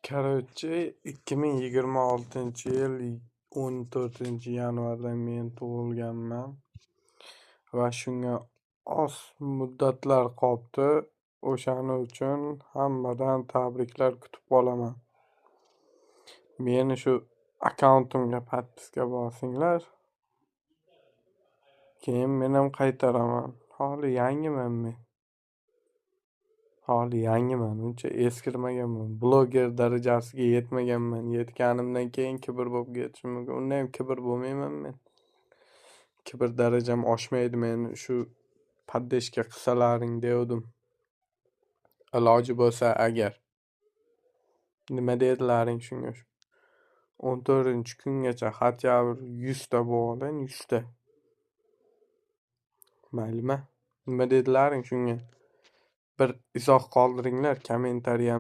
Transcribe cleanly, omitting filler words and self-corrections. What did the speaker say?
Короче, 2026-yil 14-yanvarda men tug'ilganman va shunga oz muddatlar qoldi. O'shaning uchun hammadan tabriklar kutib qolaman. Meni shu akkauntimga podpiska bosinglar. Keyin men ham qaytaraman. Hali yangiman men. Uncha eskirmaganman. Bloger darajasiga yetmaganman. Yetganimdan keyin kibr bo'lib ketishim mumkin. Unda ham kibr bo'lmayman men. Kibr darajam oshmaydi meni. Shu poddeshka qilsalaring devdim. Iloji bo'lsa agar. Nima dedilaring shunga? 14-kungacha хотя bir 100 ta bo'ling, 100 ta. Maylimi? Nima dedilaring shunga? Bir izoh qoldiringlar kommentariyam.